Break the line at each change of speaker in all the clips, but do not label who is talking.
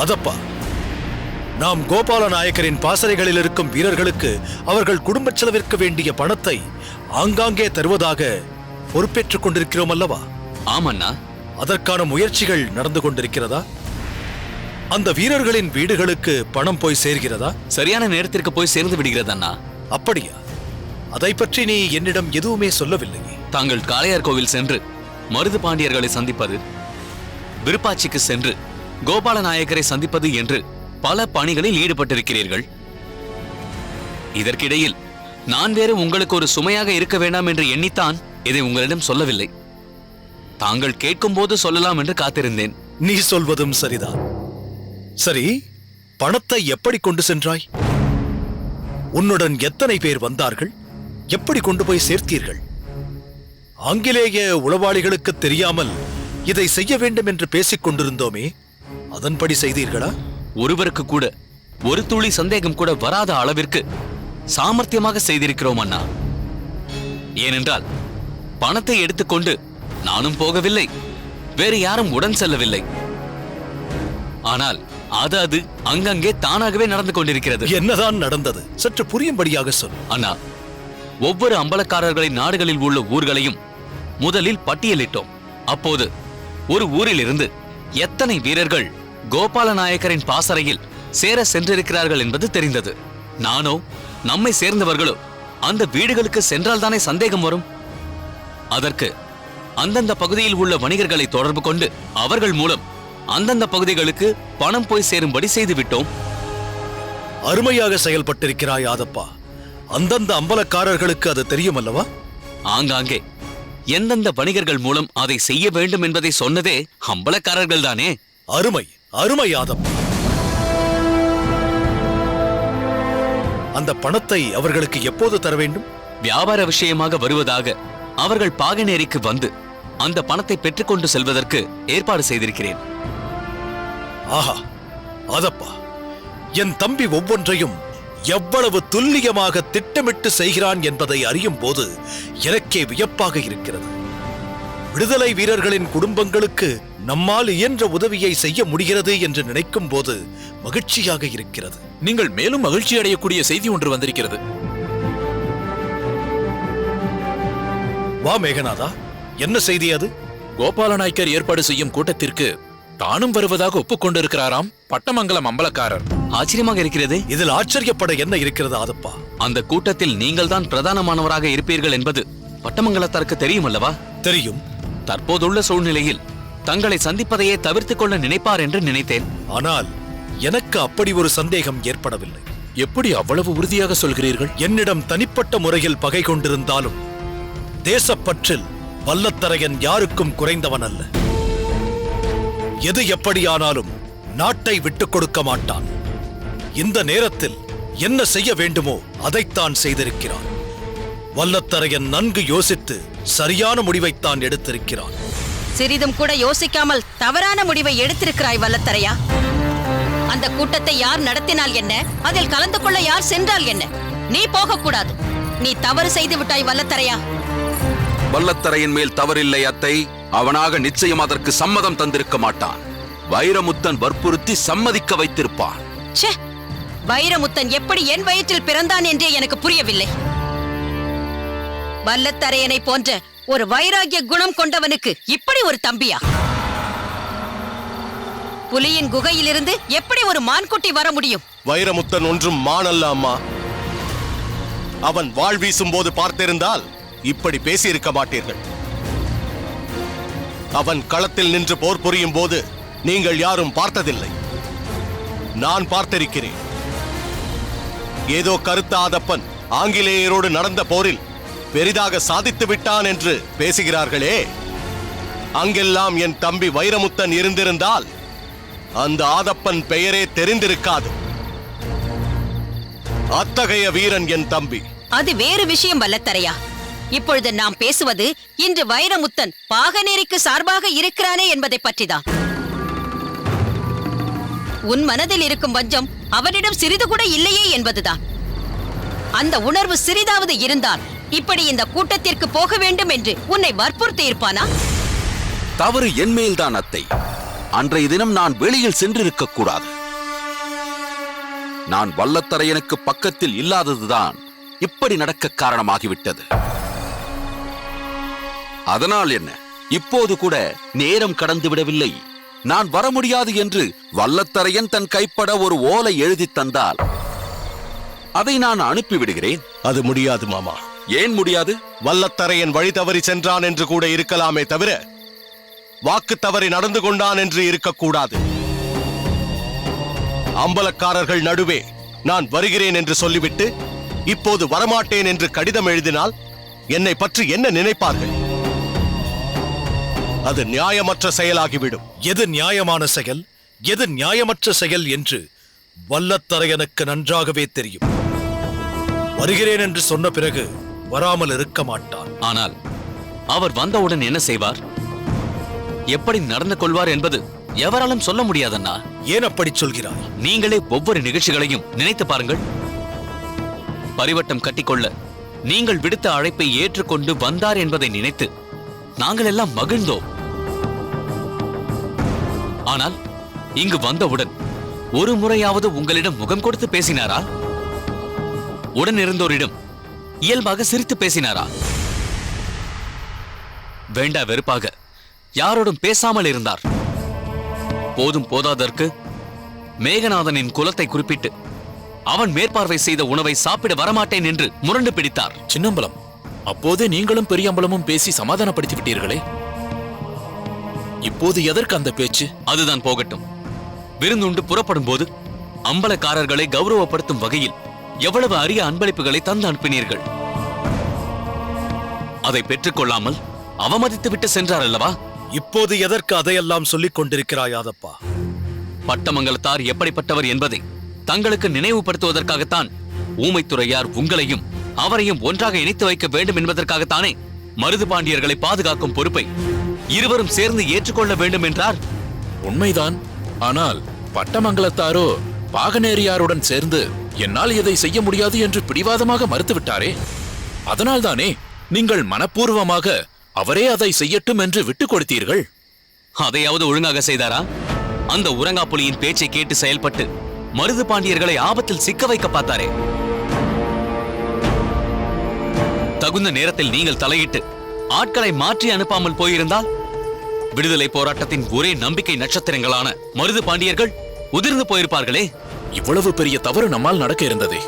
அதப்பா, நாம் கோபால நாயக்கரின் பாசறைகளில் இருக்கும் வீரர்களுக்கு அவர்கள் குடும்ப செலவிற்கு வேண்டிய பணத்தை ஆங்காங்கே தருவதாக பொறுப்பேற்றுக் கொண்டிருக்கிறோம் அல்லவா?
ஆமண்ணா.
அதற்கான முயற்சிகள் நடந்து கொண்டிருக்கிறதா? அந்த வீரர்களின் வீடுகளுக்கு பணம் போய் சேர்கிறதா?
சரியான நேரத்திற்கு போய் சேர்ந்து விடுகிறதண்ணா.
அப்படியா? அதை பற்றி நீ என்னிடம் எதுவுமே சொல்லவில்லை.
தாங்கள் காளையார் கோவில் சென்று மருது பாண்டியர்களை சந்திப்பது, விருப்பாட்சிக்கு சென்று கோபால நாயக்கரை சந்திப்பது என்று பல பணிகளில் ஈடுபட்டிருக்கிறீர்கள். இதற்கிடையில் நான் வேறு உங்களுக்கு ஒரு சுமையாக இருக்க வேண்டாம் என்று எண்ணித்தான் இதை உங்களிடம் சொல்லவில்லை. தாங்கள் கேட்கும் போது சொல்லலாம் என்று காத்திருந்தேன்.
நீ சொல்வதும் சரிதான். சரி, பணத்தை எப்படி கொண்டு சென்றாய்? உன்னுடன் எத்தனை பேர் வந்தார்கள்? எப்படி கொண்டு போய் சேர்த்தீர்கள்? ஆங்கிலேய உளவாளிகளுக்கு தெரியாமல் இதை செய்ய வேண்டும் என்று பேசிக் கொண்டிருந்தோமே, அதன்படி செய்தீர்களா?
ஒருவருக்கு கூட ஒரு துளி சந்தேகம் கூட வராத அளவிற்கு சாமர்த்தியமாக செய்திருக்கிறோம் அண்ணா. ஏனென்றால் பணத்தை எடுத்துக்கொண்டு நானும் போகவில்லை, வேறு யாரும் உடன் செல்லவில்லை. ஆனால் அது அங்கங்கே தானாகவே நடந்து கொண்டிருக்கிறது.
என்னதான் நடந்தது? சற்று புரியும்படியாக சொல்.
அண்ணா, ஒவ்வொரு அம்பலக்காரர்களின் நாடுகளில் உள்ள ஊர்களையும் முதலில் பட்டியலிட்டோம். அப்போது ஒரு ஊரிலிருந்து எத்தனை வீரர்கள் கோபால நாயக்கரின் பாசறையில் சேர சென்றிருக்கிறார்கள் என்பது தெரிந்தது. நானோ நம்மை சேர்ந்தவர்களோ அந்த வீடுகளுக்கு சென்றால்தானே சந்தேகம் வரும். அதற்கு அந்தந்த பகுதியில் உள்ள வணிகர்களை தொடர்பு கொண்டு அவர்கள் மூலம் அந்தந்த பகுதிகளுக்கு பணம் போய் சேரும்படி செய்துவிட்டோம்.
அருமையாக செயல்பட்டிருக்கிறாய் ஆதப்பா. அந்தந்த அம்பலக்காரர்களுக்கு அது தெரியும் அல்லவா?
ஆங்காங்கே எந்தெந்த வணிகர்கள் மூலம் அதை செய்ய வேண்டும் என்பதை சொன்னதே அம்பலக்காரர்கள் தானே.
அருமை அருமை ஆதப்பா. அந்த பணத்தை அவர்களுக்கு எப்போது தர வேண்டும்?
வியாபார விஷயமாக வருவதாக அவர்கள் பாகனேரிக்கு வந்து அந்த பணத்தை பெற்றுக்கொண்டு செல்வதற்கு ஏற்பாடு செய்திருக்கிறேன்.
ஆஹா, அதப்பா, என் தம்பி ஒவ்வொன்றையும் எவ்வளவு துல்லியமாக திட்டமிட்டு செய்கிறான் என்பதை அறியும் போது எனக்கே வியப்பாக இருக்கிறது. விடுதலை வீரர்களின் குடும்பங்களுக்கு நம்மால் இயன்ற உதவியை செய்ய முடிகிறது என்று நினைக்கும் போது மகிழ்ச்சியாக இருக்கிறது.
நீங்கள் மேலும் மகிழ்ச்சி அடையக்கூடிய செய்தி ஒன்று வந்திருக்கிறது.
வா மேகநாதா, என்ன செய்தி அது?
கோபால நாயக்கர் ஏற்பாடு செய்யும் கூட்டத்திற்கு தானும் வருவதாக ஒப்புக்கொண்டிருக்கிறாராம் பட்டமங்கலம் அம்பலக்காரர்.
ஆச்சரியமாக இருக்கிறது.
இதில் ஆச்சரியப்பட என்ன இருக்கிறது ஆதப்பா?
அந்த கூட்டத்தில் நீங்கள் தான் பிரதானமானவராக இருப்பீர்கள் என்பது பட்டமங்கலத்தாருக்கு தெரியும் அல்லவா?
தெரியும்.
தற்போதுள்ள சூழ்நிலையில் தங்களை சந்திப்பதையே தவிர்த்துக் கொள்ள நினைப்பார் என்று நினைத்தேன்.
ஆனால் எனக்கு அப்படி ஒரு சந்தேகம் ஏற்படவில்லை.
எப்படி அவ்வளவு உறுதியாக சொல்கிறீர்கள்?
என்னிடம் தனிப்பட்ட முறையில் பகை கொண்டிருந்தாலும் தேசப்பற்றில் வல்லத்தரையன் யாருக்கும் குறைந்தவன் அல்ல. எது எப்படியானாலும் நாட்டை விட்டுக் கொடுக்க மாட்டான். இந்த நேரத்தில் என்ன செய்ய வேண்டுமோ அதைத்தான் செய்திருக்கிறான். வல்லத்தரையன் நன்கு யோசித்து சரியான முடிவைத்தான் எடுத்திருக்கிறான்.
சிறிதும் கூட யோசிக்காமல் தவறான முடிவை எடுத்திருக்கிறாய் வல்லத்தரையா. அந்த கூட்டத்தை யார் நடத்தினால் என்ன, அதில் கலந்து கொள்ள யார் சென்றால் என்ன? நீ போகக்கூடாது. நீ தவறு செய்து விட்டாய் வல்லத்தரையா.
வல்லத்தரையின் மேல் தவறில்லை அத்தை. அவனாக நிச்சயம் அதற்கு சம்மதம் தந்திருக்க மாட்டான். வைரமுத்தன் வற்புறுத்தி சம்மதிக்க வைத்திருப்பான்.
வைரமுத்தன் எப்படி என் வயிற்றில் பிறந்தான் என்றே எனக்கு புரியவில்லை. வல்லத்தரையனை போன்ற ஒரு வைராகிய குணம் கொண்டவனுக்கு இப்படி ஒரு தம்பியா? புலியின் குகையிலிருந்து எப்படி ஒரு மான்குட்டி வர முடியும்?
வைரமுத்தன் ஒன்றும் மான் அல்ல அம்மா. அவன் வாழ் வீசும் போது பார்த்திருந்தால் இப்படி பேசியிருக்க மாட்டீர்கள். அவன் களத்தில் நின்று போர் புரியும் போது நீங்கள் யாரும் பார்த்ததில்லை. நான் பார்த்திருக்கிறேன். ஏதோ கருத்த ஆதப்பன் ஆங்கிலேயரோடு நடந்த போரில் பெரிதாக சாதித்து விட்டான் என்று பேசுகிறார்களே, அங்கெல்லாம் என் தம்பி வைரமுத்தன் இருந்திருந்தால் அந்த ஆதப்பன் பெயரே தெரிந்திருக்காது. அத்தகைய வீரன் என் தம்பி.
அது வேறு விஷயம் வல்லத்தரையா. இப்பொழுது நாம் பேசுவது இன்று வைரமுத்தன் பாகனேரிக்கு சார்பாக இருக்கிறானே என்பதை பற்றிதான். உன் மனதில் இருக்கும் வஞ்சம் அவனிடம் சிறிது கூட இல்லையே என்பதுதான். அந்த உணர்வு சிறிதாவது இருந்தால் இப்படி இந்த கூட்டத்திற்கு போக வேண்டும் என்று உன்னை வற்புறுத்தி இருப்பானா?
தவறு என் மேல்தான் அத்தை. அன்றைய தினம் நான் வெளியில் சென்றிருக்க கூடாது. நான் வல்லத்தரையனுக்கு பக்கத்தில் இல்லாததுதான் இப்படி நடக்க காரணமாகிவிட்டது. அதனால் என்ன, இப்போது கூட நேரம் கடந்து விடவில்லை. நான் வர முடியாது என்று வல்லத்தரையன் தன் கைப்பட ஒரு ஓலை எழுதி தந்தால் அதை நான் அனுப்பிவிடுகிறேன்.
அது முடியாது மாமா.
ஏன் முடியாது?
வல்லத்தரையன் வழி தவறி சென்றான் என்று கூட இருக்கலாமே தவிர வாக்கு தவறி நடந்து கொண்டான் என்று இருக்கக்கூடாது. அம்பலக்காரர்கள் நடுவே நான் வருகிறேன் என்று சொல்லிவிட்டு இப்போது வரமாட்டேன் என்று கடிதம் எழுதினால் என்னை பற்றி என்ன நினைப்பார்கள்? அது நியாயமற்ற செயலாகிவிடும்.
எது நியாயமான செயல், எது நியாயமற்ற செயல் என்று வல்லத்தரையனுக்கு நன்றாகவே தெரியும். வருகிறேன் என்று சொன்ன பிறகு வராமல் இருக்க மாட்டான்.
ஆனால் அவர் வந்தவுடன் என்ன செய்வார், எப்படி நடந்து கொள்வார் என்பது எவராலும் சொல்ல முடியாதண்ணா.
ஏன் அப்படி சொல்கிறாய்?
நீங்களே ஒவ்வொரு நிகழ்ச்சிகளையும் நினைத்து பாருங்கள். பரிவட்டம் கட்டிக்கொள்ள நீங்கள் விடுத்த அழைப்பை ஏற்றுக்கொண்டு வந்தார் என்பதை நினைத்து நாங்கள் எல்லாம் மகிழ்ந்தோம். ஆனால் இங்கு வந்தவுடன் ஒரு முறையாவது உங்களிடம் முகம் கொடுத்து பேசினாரா? உடன் இருந்தோரிடம் இயல்பாக சிரித்து பேசினாரா? வேண்டா வெறுப்பாக யாரோடும் பேசாமல் இருந்தார். போதும் போதாதற்கு மேகநாதனின் குலத்தை குறிப்பிட்டு அவன் மேற்பார்வை செய்த உணவை சாப்பிட வரமாட்டேன் என்று முரண்டு பிடித்தார்.
சின்னம்பலம், அப்போதே நீங்களும் பெரியம்பலமும் பேசி சமாதானப்படுத்தி விட்டீர்களே, இப்போது எதற்கு அந்த பேச்சு?
அதுதான் போகட்டும். விருந்துண்டு புறப்படும் போது அம்பலக்காரர்களை கௌரவப்படுத்தும் வகையில் எவ்வளவு அரிய அன்பளிப்புகளை தந்து அனுப்பினீர்கள். அதை பெற்றுக்கொள்ளாமல் அவமதித்து விட்டு சென்றார் அல்லவா?
இப்போது எதற்கு அதையெல்லாம் சொல்லிக் கொண்டிருக்கிறாயாதப்பா?
பட்டமங்கலத்தார் எப்படிப்பட்டவர் என்பதை தங்களுக்கு நினைவுபடுத்துவதற்காகத்தான் ஊமைத்துறையார் உங்களையும் அவரையும் ஒன்றாக இணைத்து வைக்க வேண்டும் என்பதற்காகத்தானே மருது பாண்டியர்களை பாதுகாக்கும் பொறுப்பை இருவரும் சேர்ந்து ஏற்றுக்கொள்ள வேண்டும் என்றார்.
உண்மைதான். ஆனால் பட்டமங்கலத்தாரோ பாகனேரியாருடன் சேர்ந்து என்னால் இதை செய்ய முடியாது என்று பிடிவாதமாக மறுத்துவிட்டாரே. அதனால்தானே நீங்கள் மனப்பூர்வமாக அவரே அதை செய்யட்டும் என்று விட்டுக் கொடுத்தீர்கள்.
அதையாவது ஒழுங்காக செய்தாரா? அந்த உரங்காப்புலியின் பேச்சை கேட்டு செயல்பட்டு மருது பாண்டியர்களை ஆபத்தில் சிக்க வைக்க பார்த்தாரே. தகுந்த நேரத்தில் நீங்கள் தலையிட்டு ஆட்களை மாற்றி அனுப்பாமல் போயிருந்தால் விடுதலை போராட்டத்தின் ஒரே நம்பிக்கை நட்சத்திரங்களான மருது பாண்டியர்கள் உதிர்ந்து போயிருப்பார்களே.
இவ்வளவு பெரிய தவறு நம்மால் நடக்க இருந்ததே.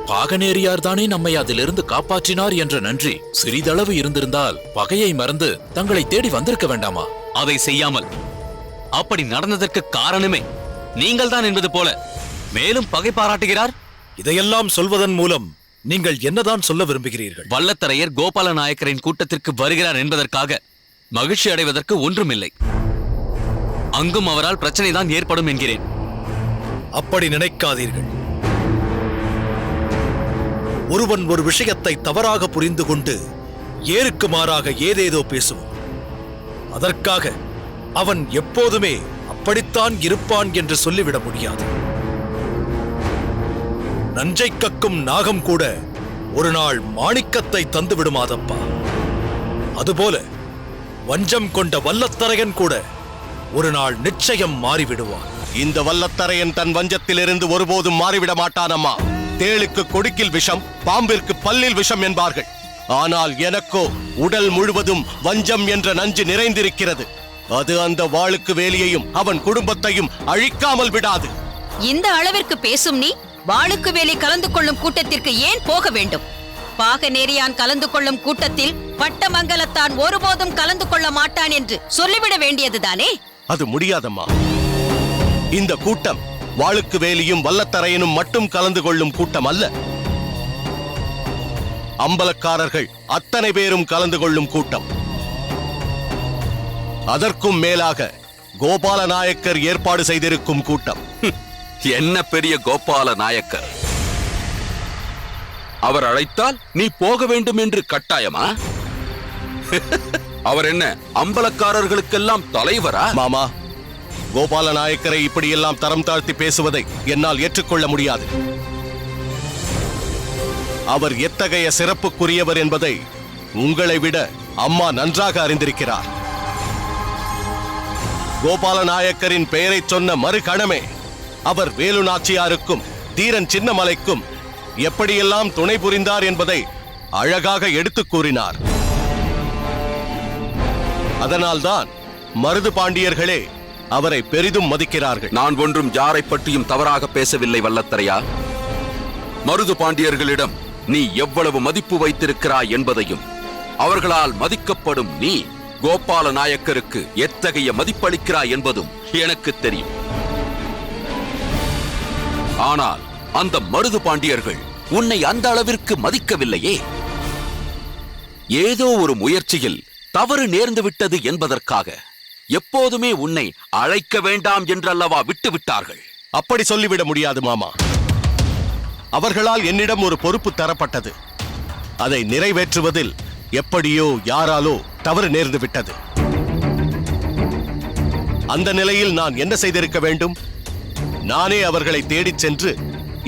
பாகனேரியார் தானே நம்மை அதிலிருந்து காப்பாற்றினார் என்ற நன்றி சிறிதளவு இருந்திருந்தால் பகையை மறந்து தங்களை தேடி வந்திருக்க வேண்டாமா?
அதை செய்யாமல் அப்படி நடந்ததற்கு காரணமே நீங்கள் தான் என்பது போல மேலும் பகை பாராட்டுகிறார்.
இதையெல்லாம் சொல்வதன் மூலம் நீங்கள் என்னதான் சொல்ல விரும்புகிறீர்கள்?
வல்லத்தரையர் கோபால நாயக்கரின் கூட்டத்திற்கு வருகிறார் என்பதற்காக மகிழ்ச்சி அடைவதற்கு ஒன்றுமில்லை. அங்கும் அவரால் பிரச்சனை தான் ஏற்படும் என்கிறேன்.
அப்படி நினைக்காதீர்கள். ஒருவன் ஒரு விஷயத்தை தவறாக புரிந்து கொண்டு ஏருக்கு மாறாக ஏதேதோ பேசுவான். அதற்காக அவன் எப்போதுமே அப்படித்தான் இருப்பான் என்று சொல்லிவிட முடியாது. நஞ்சை கக்கும் நாகம் கூட ஒரு நாள் மாணிக்கத்தை தந்து விடுமாதப்பா. அதுபோல வஞ்சம் கொண்ட வல்லத்தரையன் கூட ஒரு நாள் நிச்சயம் மாறிவிடுவான்.
இந்த வல்லத்தரையன் தன் வஞ்சத்திலிருந்து ஒருபோதும் மாறிவிட மாட்டானம்மா. தேளுக்கு கொடுக்கில் விஷம், பாம்பிற்கு பல்லில் விஷம் என்பார்கள். ஆனால் எனக்கோ உடல் முழுவதும் வஞ்சம் என்ற நஞ்சு நிறைந்திருக்கிறது. அது அந்த வாளுக்கு வேலியையும் அவன் குடும்பத்தையும் அழிக்காமல் விடாது.
இந்த அளவிற்கு பேசும் நீ வாளுக்கு வேலி கலந்து கொள்ளும் கூட்டத்திற்கு ஏன் போக வேண்டும்? பாகநேரியான் கலந்து கொள்ளும் கூட்டத்தில் பட்டமங்கலத்தான் ஒருபோதும் கலந்து கொள்ள மாட்டான் என்று சொல்லிவிட வேண்டியதுதானே?
அது முடியாதம்மா. இந்த கூட்டம் வாளுக்கு வேலியும் வல்லத்தரையனும் மட்டும் கலந்து கொள்ளும் கூட்டம் அல்ல. அம்பலக்காரர்கள் அத்தனை பேரும் கலந்து கொள்ளும் கூட்டம். அதற்கும் மேலாக கோபால நாயக்கர் ஏற்பாடு செய்திருக்கும் கூட்டம்.
என்ன பெரிய கோபால நாயக்கர்? அவர் அழைத்தால் நீ போக வேண்டும் என்று கட்டாயமா? அவர் என்ன அம்பலக்காரர்களுக்கெல்லாம் தலைவரா?
மாமா, கோபால நாயக்கரை இப்படியெல்லாம் தரம் தாழ்த்தி பேசுவதை என்னால் ஏற்றுக்கொள்ள முடியாது. அவர் எத்தகைய சிறப்புக்குரியவர் என்பதை உங்களை விட அம்மா நன்றாக அறிந்திருக்கிறார். கோபால நாயக்கரின் பெயரை சொன்ன மறுகணமே அவர் வேலு நாச்சியாருக்கும் தீரன் சின்னமலைக்கும் எப்படியெல்லாம் துணை புரிந்தார் என்பதை அழகாக எடுத்துக் கூறினார். அதனால்தான் மருது பாண்டியர்களே அவரை பெரிதும் மதிக்கிறார்கள்.
நான் ஒன்றும் யாரை பற்றியும் தவறாக பேசவில்லை வல்லத்தரையா. மருது பாண்டியர்களிடம் நீ எவ்வளவு மதிப்பு வைத்திருக்கிறாய் என்பதையும், அவர்களால் மதிக்கப்படும் நீ கோபால நாயக்கருக்கு எத்தகைய மதிப்பளிக்கிறாய் என்பதும் எனக்கு தெரியும். ஆனால் அந்த மருது பாண்டியர்கள் உன்னை அந்த அளவிற்கு மதிக்கவில்லையே. ஏதோ ஒரு முயற்சியில் தவறு நேர்ந்து விட்டது என்பதற்காக எப்போதுமே உன்னை அழைக்க வேண்டாம் என்றல்லவா விட்டுவிட்டார்கள்.
அப்படி சொல்லிவிட முடியாது மாமா. அவர்களால் என்னிடம் ஒரு பொறுப்பு தரப்பட்டது. அதை நிறைவேற்றுவதில் எப்படியோ யாராலோ தவறு நேர்ந்து விட்டது. அந்த நிலையில் நான் என்ன செய்திருக்க வேண்டும்? நானே அவர்களை தேடிச் சென்று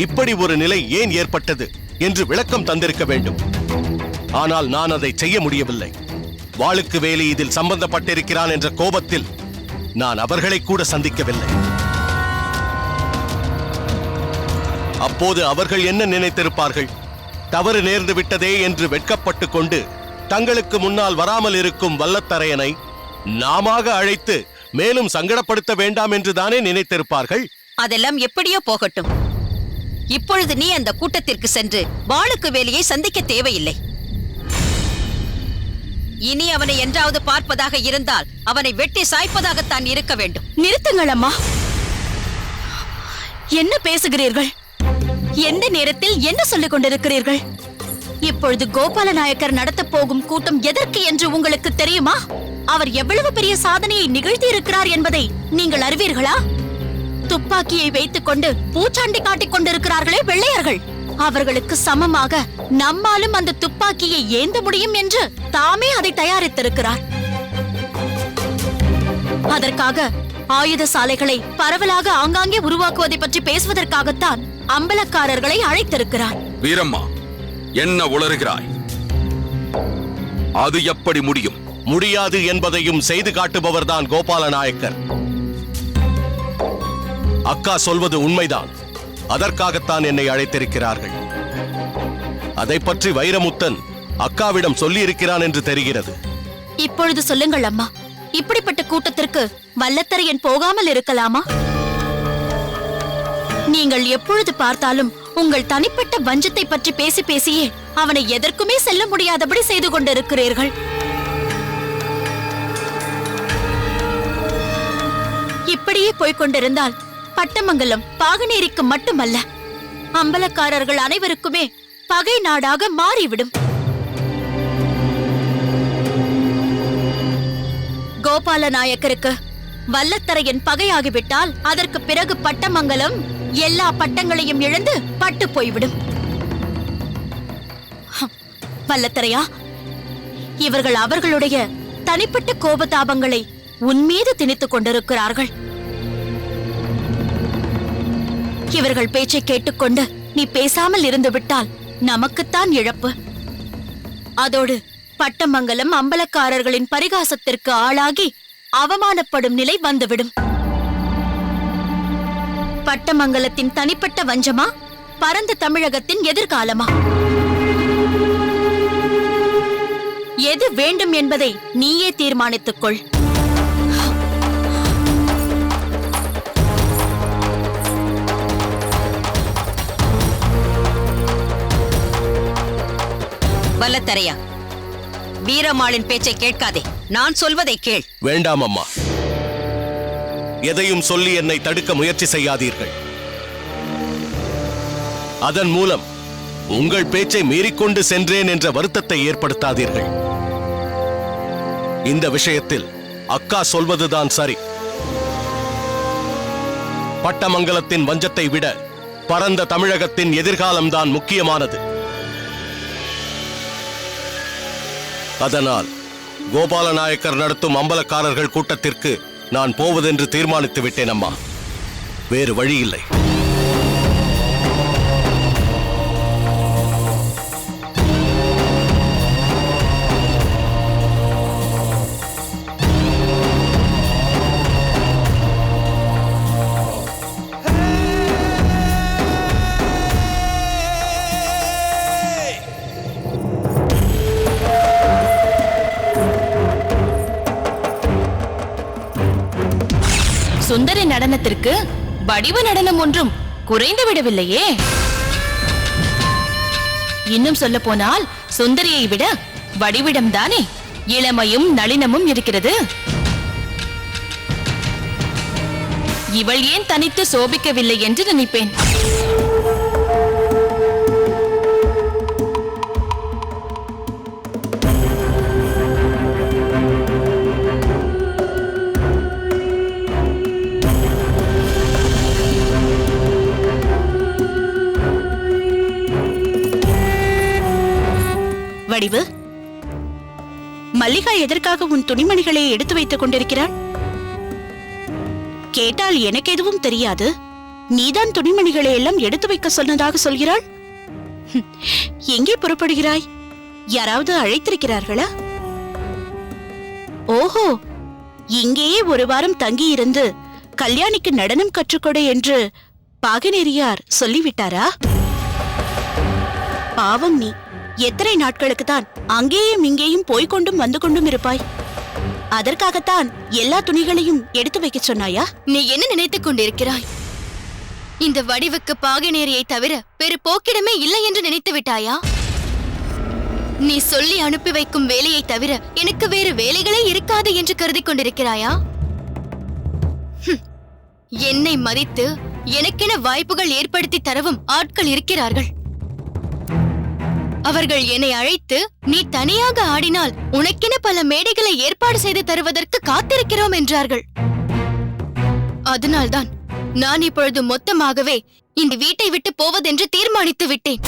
இப்படி ஒரு நிலை ஏன் ஏற்பட்டது என்று விளக்கம் தந்திருக்க வேண்டும். ஆனால் நான் அதை செய்ய முடியவில்லை. வாளுக்கு வேலி இதில் சம்பந்தப்பட்டிருக்கிறான் என்ற கோபத்தில் நான் அவர்களை கூட சந்திக்கவில்லை. அப்போது அவர்கள் என்ன நினைத்திருப்பார்கள்? தவறு நேர்ந்து விட்டதே என்று வெட்கப்பட்டு கொண்டு தங்களுக்கு முன்னால் வராமல் இருக்கும் வல்லத்தரையனை நாமாக அழைத்து மேலும் சங்கடப்படுத்த வேண்டாம் என்றுதானே நினைத்திருப்பார்கள்.
அதெல்லாம் எப்படியோ போகட்டும். இப்பொழுது நீ அந்த கூட்டத்திற்கு சென்று வாளுக்கு வேலியை சந்திக்க தேவையில்லை. இனி அவனை என்றாவது பார்ப்பதாக இருந்தால் அவனை வெட்டி சாய்ப்பதாகத்தான் இருக்க வேண்டும்.
நிறுத்துங்கள் அம்மா. என்ன பேசுகிறீர்கள்? எந்த நேரத்தில் என்ன சொல்லிக் கொண்டிருக்கிறீர்கள்? இப்பொழுது கோபால நாயக்கர் நடத்த போகும் கூட்டம் எதற்கு என்று உங்களுக்கு தெரியுமா? அவர் எவ்வளவு பெரிய சாதனையை நிகழ்த்தி இருக்கிறார் என்பதை நீங்கள் அறிவீர்களா? துப்பாக்கியை வைத்துக் கொண்டு பூச்சாண்டி காட்டிக் கொண்டிருக்கிறார்களே வெள்ளையர்கள், அவர்களுக்கு சமமாக நம்மாலும் அந்த துப்பாக்கியை ஏந்த முடியும் என்று தாமே அதை தயாரித்திருக்கிறார். அதற்காக ஆயுத சாலைகளை பரவலாக ஆங்காங்கே உருவாக்குவதை பற்றி பேசுவதற்காகத்தான் அம்பலக்காரர்களை அழைத்திருக்கிறார்.
வீரம்மா, என்ன உளறுகிறாய்? அது எப்படி முடியும்?
முடியாது என்பதையும் செய்து காட்டுபவர்தான் கோபால நாயக்கர். அக்கா சொல்வது உண்மைதான். அதற்காகத்தான் என்னை அழைத்திருக்கிறார்கள். அதை பற்றி வைரமுத்தன் அக்காவிடம் சொல்லி இருக்கிறான் என்று தெரிகிறது.
இப்பொழுது சொல்லுங்கள் அம்மா, இப்படிப்பட்ட கூட்டத்திற்கு வல்லத்தரையன் போகாமல் இருக்கலாமா? நீங்கள் எப்பொழுது பார்த்தாலும் உங்கள் தனிப்பட்ட வஞ்சத்தை பற்றி பேசி பேசியே அவனை எதற்குமே செல்ல முடியாதபடி செய்து கொண்டிருக்கிறீர்கள். இப்படியே போய்கொண்டிருந்தால் பட்டமங்கலம் பாகனேரிக்கு மட்டுமல்ல, அம்பலக்காரர்கள் அனைவருக்குமே பகை நாடாக மாறிவிடும். கோபால நாயக்கருக்கு வல்லத்தரையன் பகையாகிவிட்டால் அதற்கு பிறகு பட்டமங்கலம் எல்லா பட்டங்களையும் இழந்து பட்டு போய்விடும். வல்லத்தரையா, இவர்கள் அவர்களுடைய தனிப்பட்ட கோபதாபங்களை உன்மீது திணித்துக் கொண்டிருக்கிறார்கள். இவர்கள் பேச்சை கேட்டுக்கொண்டு நீ பேசாமல் இருந்து விட்டால் நமக்குத்தான் இழப்பு. அதோடு பட்டமங்கலம் அம்பலக்காரர்களின் பரிகாசத்திற்கு ஆளாகி அவமானப்படும் நிலை வந்துவிடும். பட்டமங்கலத்தின் தனிப்பட்ட வஞ்சமா, பரந்த தமிழகத்தின் எதிர்காலமா? எது வேண்டும் என்பதை நீயே தீர்மானித்துக் கொள்.
வல்லத்தரையா, வீரம்மாளின் பேச்சை கேட்காதே, நான் சொல்வதை கேள்.
வேண்டாம் அம்மா, எதையும் சொல்லி என்னை தடுக்க முயற்சி செய்யாதீர்கள். அதன் மூலம் உங்கள் பேச்சை மீறிக்கொண்டு சென்றேன் என்ற வருத்தத்தை ஏற்படுத்தாதீர்கள். இந்த விஷயத்தில் அக்கா சொல்வதுதான் சரி. பட்டமங்கலத்தின் வஞ்சத்தை விட பரந்த தமிழகத்தின் எதிர்காலம்தான் முக்கியமானது. அதனால் கோபால நாயக்கர் நடத்தும் அம்பலக்காரர்கள் கூட்டத்திற்கு நான் போவதென்று தீர்மானித்து விட்டேன் அம்மா. வேறு வழி இல்லை.
சுந்தரி நடனத்திற்கு வடிவ நடனம் ஒன்றும் குறைந்து விடவில்லையே. இன்னும் சொல்ல போனால் சுந்தரியை விட வடிவிடம் தானே இளமையும் நளினமும் இருக்கிறது. இவள் ஏன் தனித்து சோபிக்கவில்லை என்று நினைப்பேன்.
வடிவு, மல்லிகா எதற்காக உன் துணிமணிகளை எடுத்து வைத்துக் கொண்டிருக்கிறாள்? கேட்டால் எனக்கு எதுவும் தெரியாது, நீதான் துணிமணிகளை எல்லாம் எடுத்து வைக்க சொன்னதாக சொல்கிறாள். எங்கே புறப்படுகிறாய்? யாராவது அழைத்திருக்கிறார்களா? ஓஹோ, இங்கேயே ஒரு வாரம் தங்கியிருந்து கல்யாணிக்கு நடனம் கற்றுக்கொடு என்று பாகனேரியார் சொல்லிவிட்டாரா? பாவம் நீ, எத்தனை நாட்களுக்கு தான் அங்கேயும் இங்கேயும் போய்கொண்டும் வந்து கொண்டும் இருப்பாய்? அதற்காகத்தான் எல்லா துணிகளையும் எடுத்து வைக்க சொன்னாயா?
நீ என்ன நினைத்துக் கொண்டிருக்கிறாய்? இந்த வடிவுக்கு பாகனேரியை தவிர வேறு போக்கிடமே இல்லை என்று நினைத்து விட்டாயா? நீ சொல்லி அனுப்பி வைக்கும் வேலையை தவிர எனக்கு வேறு வேலைகளே இருக்காது என்று கருதி கொண்டிருக்கிறாயா? என்னை மதித்து எனக்கென வாய்ப்புகள் ஏற்படுத்தி தரவும் ஆட்கள் இருக்கிறார்கள். அவர்கள் என்னை அழைத்து நீ தனியாக ஆடினால் உனக்கென பல மேடைகளை ஏற்பாடு செய்து தருவதற்கு காத்திருக்கிறோம் என்றார்கள். அதனால்தான் நான் இப்பொழுது மொத்தமாகவே இந்த வீட்டை விட்டு போவதென்று தீர்மானித்து விட்டேன்.